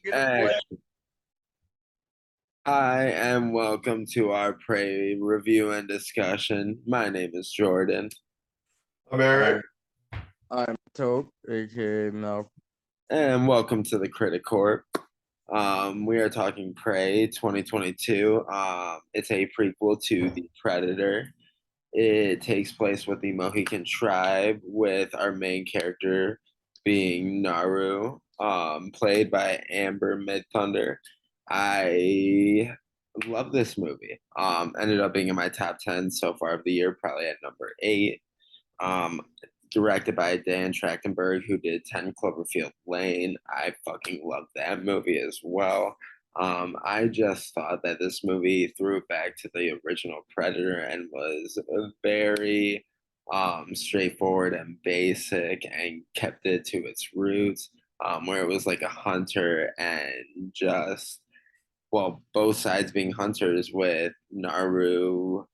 Hey, hi, and welcome to our Prey review and discussion. My name is Jordan, I'm Eric. I'm I'm Tope, aka Mel. and welcome to the Critic Court. We are talking Prey 2022. It's a prequel to The Predator. It takes place with the Mohican tribe, with our main character being Naru, played by Amber Midthunder. I love this movie. Ended up being in my top 10 so far of the year, probably at number 8. Um, Directed by Dan Trachtenberg, who did 10 Cloverfield Lane. I fucking love that movie as well. I just thought that this movie threw it back to the original Predator and was very straightforward and basic and kept it to its roots, where it was like a hunter and just, well, both sides being hunters with Naru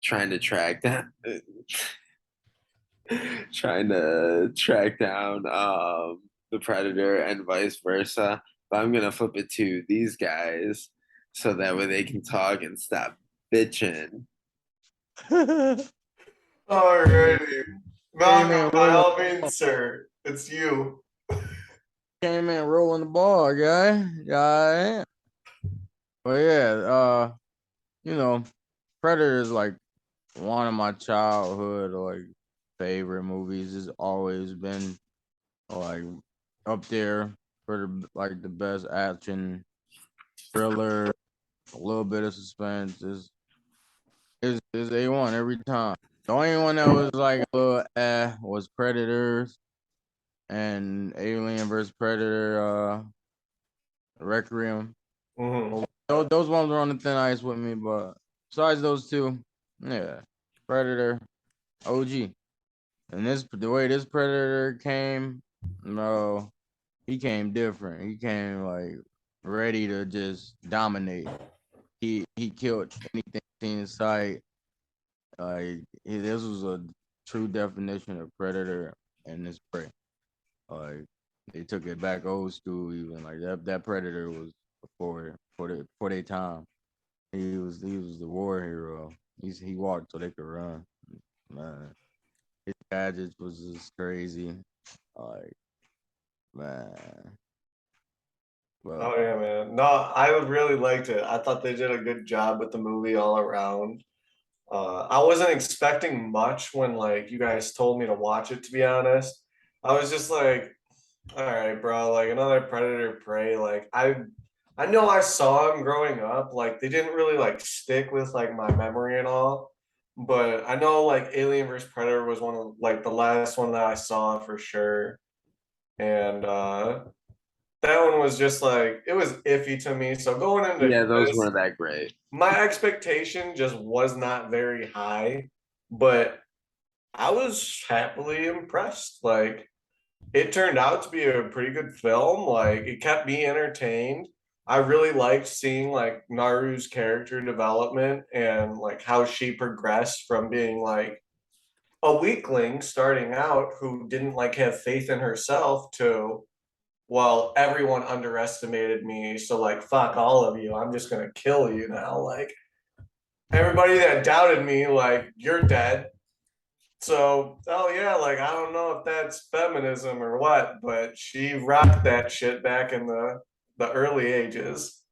trying to track down trying to track down the predator and vice versa. But I'm gonna flip it to these guys so that way they can talk and stop bitching. Came Alrighty. Malcolm, in by rolling, all means, sir. It's you. came in rolling the ball, guy. Yeah, but yeah, Predator is like one of my childhood like favorite movies. Has always been like up there for the best action thriller. A little bit of suspense is A1 every time. The only one that was like a little was Predators and Alien vs Predator Requiem. Mhm. Those ones were on the thin ice with me, but besides those two, yeah, Predator OG. And the way this Predator came, no, he came different. He came like ready to just dominate. He killed anything in sight. This was a true definition of Predator and this prey. Like they took it back old school, even like that Predator was for their time. He was the war hero. He walked so they could run. Man, his gadgets was just crazy. Like man, but Oh yeah, man. No, I really liked it. I thought they did a good job with the movie all around. I wasn't expecting much when like you guys told me to watch it, to be honest. I was just like, all right, bro, like another Predator Prey. Like I know I saw them growing up. Like they didn't really like stick with like my memory and all. But I know like Alien vs Predator was one of like the last one that I saw for sure. And that one was just like it was iffy to me. So going into Yeah, those this, weren't that great. my expectation just was not very high, but I was happily impressed. Like it turned out to be a pretty good film. Like it kept me entertained. I really liked seeing like Naru's character development and like how she progressed from being like a weakling starting out who didn't like have faith in herself to, well, everyone underestimated me, so like fuck all of you. I'm just gonna kill you now. Like everybody that doubted me, like you're dead. So, oh yeah, like I don't know if that's feminism or what, but she rocked that shit back in the early ages.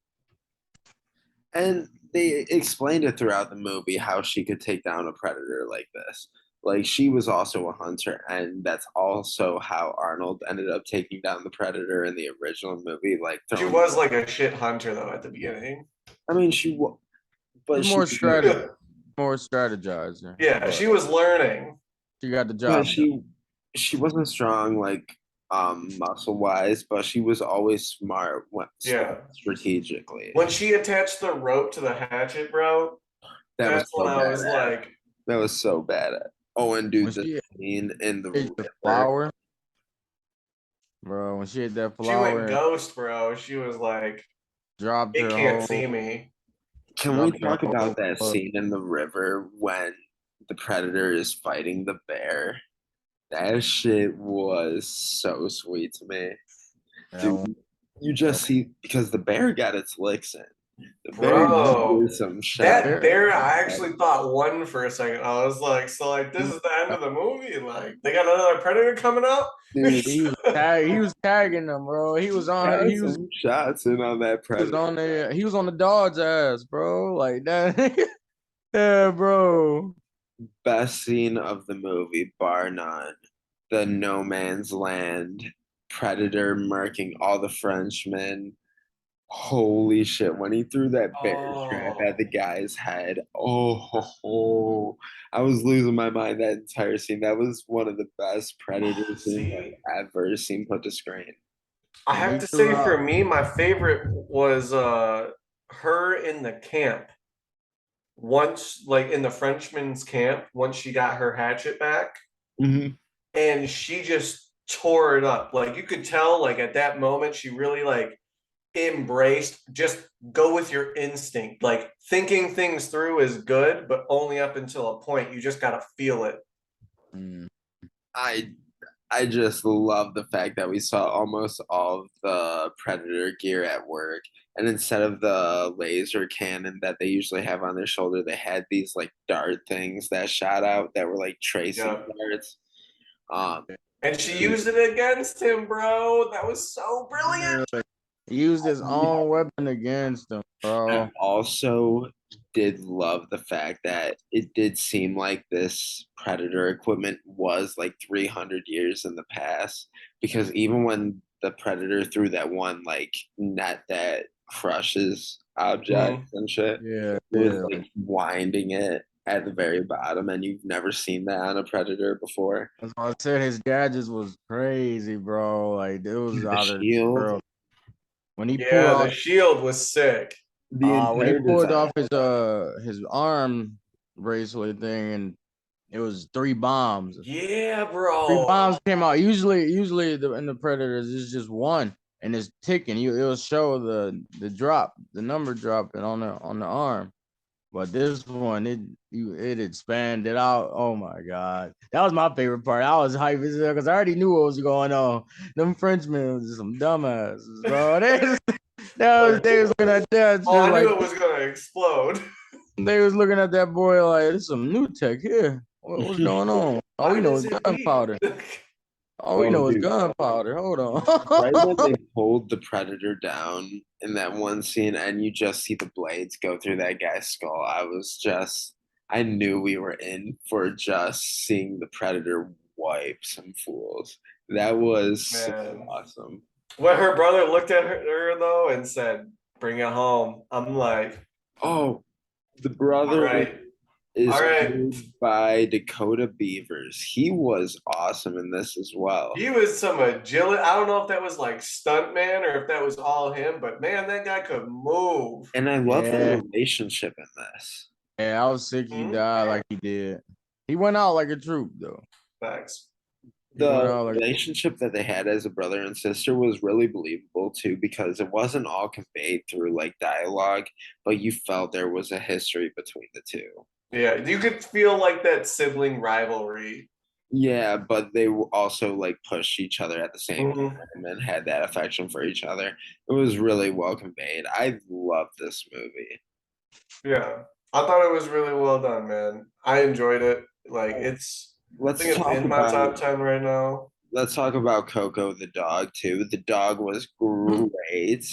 And they explained it throughout the movie how she could take down a predator like this. Like she was also a hunter, and that's also how Arnold ended up taking down the predator in the original movie. Like She throwing, was like a shit hunter though at the beginning. I mean, but it's she, more strategizer. Yeah, But she was learning. she got the but job done. she wasn't strong like muscle wise, but she was always Yeah. strategically. When she attached the rope to the hatchet, bro, That was that's so when I was badass. like, That was so bad. Oh, and When dude, the she scene in the ate the river. flower, bro. When she ate that she went flower and ghost, bro. She was like, dropped it her can't whole see me. Can we dropped her talk whole about that scene in the river when the predator is fighting the bear? That shit was so sweet to me. That one. Dude, you just see because the bear got its licks in. The bear Bro, threw some shots. that bear, I actually thought won for a second. I was like, so like this is the end of the movie. Like they got another predator coming up. Dude, He was tagging them, bro. He was on got he was some shots in on that he was predator. on the he was on the dog's ass, bro. Like that. Yeah, bro. Best scene of the movie, bar none. The no man's land, predator murking all the Frenchmen. Holy shit! When he threw that bear trap at the Oh, guy's head, I was losing my mind that entire scene. That was one of the best predator scenes see, I've ever seen put to screen. I When have he to threw say for out, me, my favorite was her in the camp. Once like in the Frenchman's camp, once she got her hatchet back, Mhm. and she just tore it up. Like you could tell, like at that moment, she really like embraced just go with your instinct. Like thinking things through is good, but only up until a point. You just gotta feel it. mm, I I just love the fact that we saw almost all of the Predator gear at work. And instead of the laser cannon that they usually have on their shoulder, they had these like dart things that shot out that were like tracing Yeah. darts. Um, And she used it against him, bro. That was so brilliant. yeah, he used his own weapon against him, I bro. also did love the fact that it did seem like this Predator equipment was like 300 years in the past because even when the Predator threw that one like net that crushes Mhm. objects and shit, Yeah, it was yeah. like winding it at the very bottom, and you've never seen that on a Predator before. That's why I said his gadgets was crazy, bro. Like it was The out of this shield, world. When he pulled Yeah, the off shield was sick. the when he entire pulled design. off his arm bracelet thing and it was three bombs. Yeah, Three bro. bombs came out. Usually in the Predators it's just one and it's ticking. It'll show the drop, the number dropping on the arm. But this one, it expanded out. Oh my god, that was my favorite part. I was hyped as hell because I already knew what was going on. Them Frenchmen was just some dumbasses, bro. Like, They was looking at that oh, shit I knew like it was gonna explode. they was looking at that boy like it's some new tech here. What's going on? All Why we know does is it beep? gunpowder. All we Oh, know is dude. gunpowder. Hold Right when on. they pulled the predator down in that one scene and you just see the blades go through that guy's skull, I knew we were in for just seeing the predator wipe some fools. That was so Man. awesome. When her brother looked at her though and said, "Bring it home," I'm like, Oh, the all brother right, all is right. played by Dakota Beavers. He was awesome in this as well. He was some agility. I don't know if that was like stunt man or if that was all him, but man, that guy could move. And I love their Yeah, relationship in this. yeah. I was sick. He Hmm? died like he did. He went out like a troop though. Facts. He went The out like relationship that they had as a brother and sister was really believable too because it wasn't all conveyed through like dialogue, but you felt there was a history between the two. Yeah, you could feel like that sibling rivalry. Yeah, but they also like pushed each other at the same Mhm. time and had that affection for each other. It was really well conveyed. I love this movie. Yeah, I thought it was really well done, man. I enjoyed it. Like I Let's think it's talk in my about top 10 right now. Coco the dog too. The dog was great.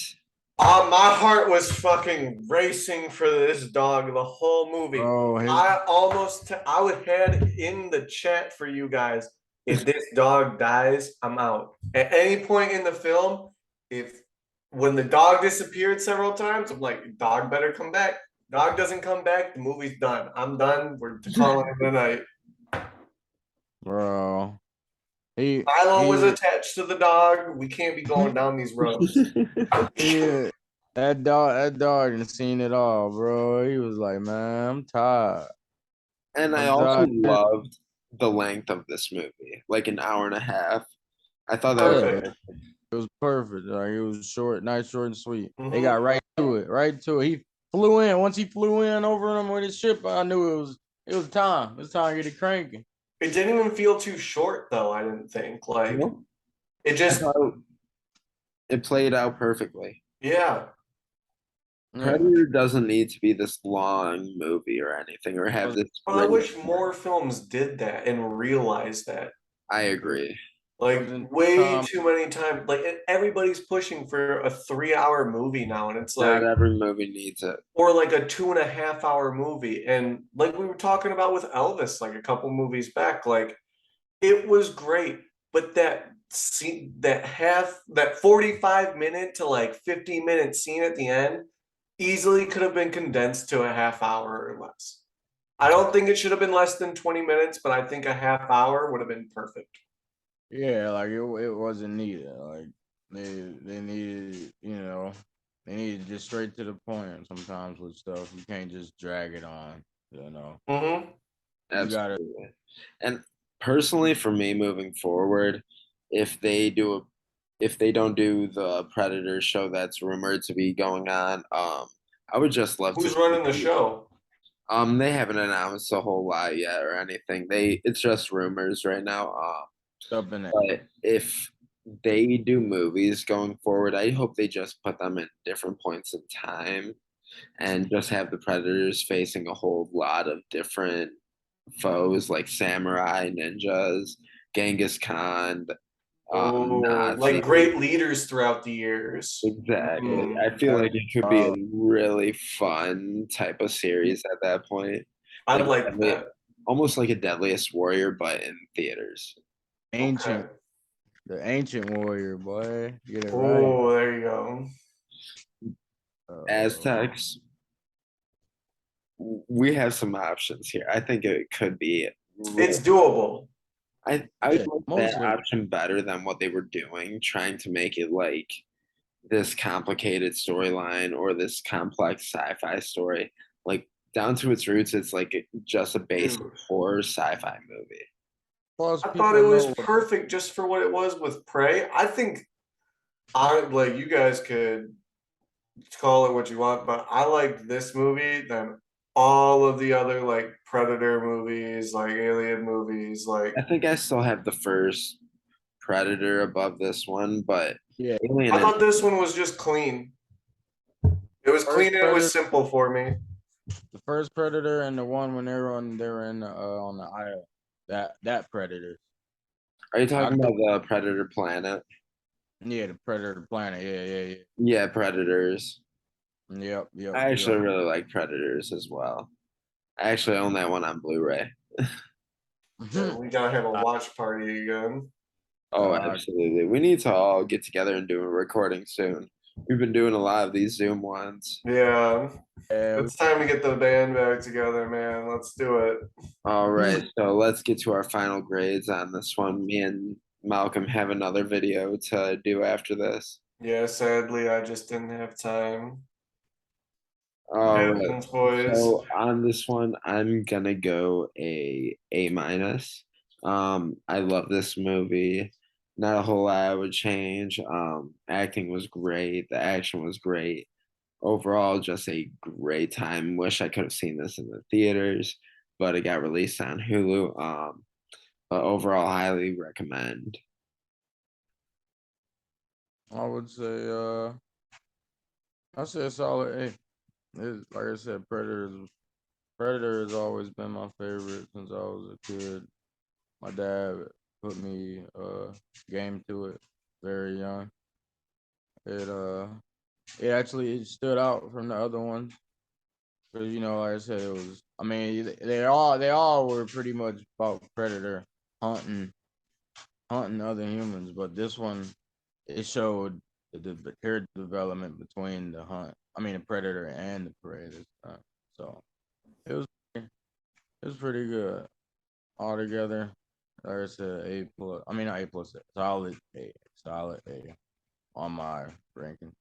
My heart was fucking racing for this dog the whole movie. bro. I would had in the chat for you guys. If this dog dies, I'm out. At any point in the film, if when the dog disappeared several times, I'm like, dog better come back. Dog doesn't come back, the movie's done. I'm done. We're calling it a night. Bro. He Milo was he attached to the dog. We can't be going down these roads. he that dog done seen it all, bro. He was like, man, I'm tired. And I I'm also tired. loved the length of this movie, like an hour and a half. I thought that was Yeah, Perfect. it was perfect. Like it was short, nice, short and sweet. They Mhm. got right to it, right to it. He flew in. Once he flew in over them with his ship, I knew it was time. It was time to get it cranking. It didn't even feel too short though, I didn't think. Like Nope. it I just thought It played out perfectly. Yeah. Yeah. Predator doesn't need to be this long movie or anything, or have this Well, I great wish story. more films did that and realized that. I agree. Like Wasn't way too many times. Like everybody's pushing for a 3 hour movie now, and it's Not like, every movie needs it. or like a 2.5 hour movie. And like we were talking about with Elvis, like a couple movies back, like it was great, but that scene, that 45 minute to like 50 minute scene at the end easily could have been condensed to a half hour or less. I don't think it should have been less than 20 minutes, but I think a half hour would have been perfect. Yeah, like it wasn't needed. Like they needed, they needed just straight to the point. Sometimes with stuff, you can't just drag it on. You know, Mm-hmm. you gotta. Absolutely. And personally, for me, moving forward, if they do a, if they don't do the Predator show that's rumored to be going on, I would just love to Who's running the show? They haven't announced a whole lot yet or anything. It's just rumors right now. Up in it. But if they do movies going forward, I hope they just put them in different points in time and just have the Predators facing a whole lot of different foes like samurai, ninjas, Genghis Khan, Oh, like Nazis. great leaders throughout the years. Exactly. Mm, I feel okay. like it could be a really fun type of series at that point. I Like like that. almost like a Deadliest Warrior, but in theaters. Ancient, Okay. the ancient warrior, boy. Get it right. Oh, there you go. Uh, Aztecs, we have some options here. I think it could be It's real. doable. I yeah, would like that most of it. option better than what they were doing, trying to make it like this complicated storyline or this complex sci-fi story. Like down to its roots, it's like just a basic Dude, horror sci-fi movie. Plus, I thought it people was know what. perfect just for what it was with Prey. I think I like you guys could call it what you want, but I liked this movie than all of the other like Predator movies, like Alien movies. Like I think I still have the first Predator above this one, but Yeah, Alien I and thought this one was just clean. It was first clean and it predator, was simple for me. the first predator, and the one when they were in on the island. That predator. are you Not talking the about the Predator Planet? yeah, the predator planet. Yeah. Yeah, Predators. Yep. I actually really like Predators as well. I actually own that one on Blu-ray. Yeah, Mhm. we gotta have a Uh, watch party again. Oh, uh, absolutely. We need to all get together and do a recording soon. We've been doing a lot of these Zoom ones. Yeah, yeah, it's time to get the band back together, man. Let's do it. All right, so let's get to our final grades on this one. Me and Malcolm have another video to do after this. Yeah, sadly, I just didn't have time. All right. Happens, boys. So on this one, I'm gonna go A minus. I love this movie. Not a whole lot I would change. Acting was great. The action was great. Overall, just a great time. Wish I could have seen this in the theaters, but it got released on Hulu. But overall, highly recommend. I would say I say a solid A. Like I said, Predator has always been my favorite since I was a kid. My dad put me game to it very young. It it stood out from the other ones because like I said, it was. I mean, they all were pretty much about predator hunting other humans, but this one it showed the character development between the predator and the prey this time. So it was it was pretty good altogether. Like I said, A plus. I mean, not A plus. Solid A on my ranking.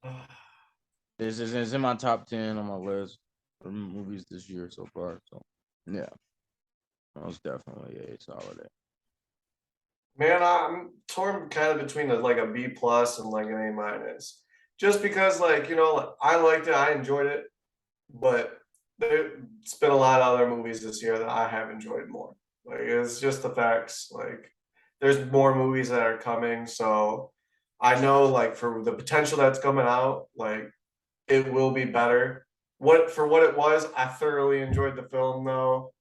This is it's in my top 10 on my list for movies this year so far. So yeah, most definitely a solid A. Man, I'm torn kind of between like a B plus and like an A minus. Just because like, I liked it, I enjoyed it, but there's been a lot of other movies this year that I have enjoyed more. Like it's just the facts. Like there's more movies that are coming, so I know like for the potential that's coming out, like it will be better. What for what it was, I thoroughly enjoyed the film though.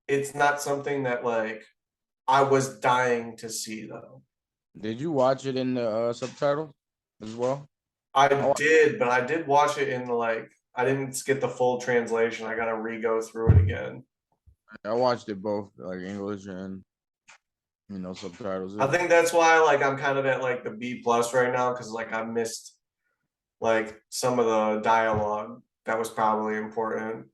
It's not something that like I was dying to see though. Did you watch it in the subtitle as well? I I, wa- did, but I did watch it in the like I didn't get the full translation. I gotta re-go through it again. I watched it both, like English and subtitles. I think that's why like I'm kind of at like the B plus right now because like I missed like some of the dialogue that was probably important.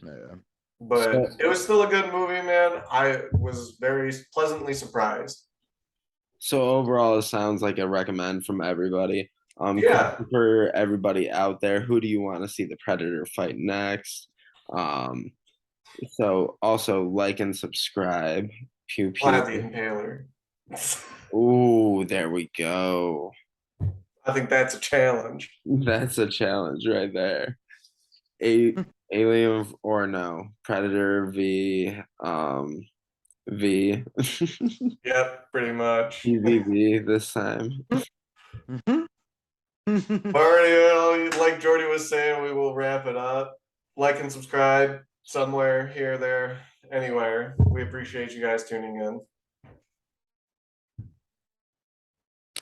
Yeah. But it was still a good movie, man. I was very pleasantly surprised. So overall, it sounds like a recommend from everybody. Yeah, For everybody out there, who do you want to see the Predator fight next? Um, so also like and subscribe. Pew Vlad pew. the Impaler. Ooh, there we go. I think that's a challenge. That's a challenge right there. A Alien or no Predator v V Yep, pretty much. PVV this time. Alrighty, well, like Jordy was saying, we will wrap it up. Like and subscribe somewhere here, there, anywhere. We appreciate you guys tuning in.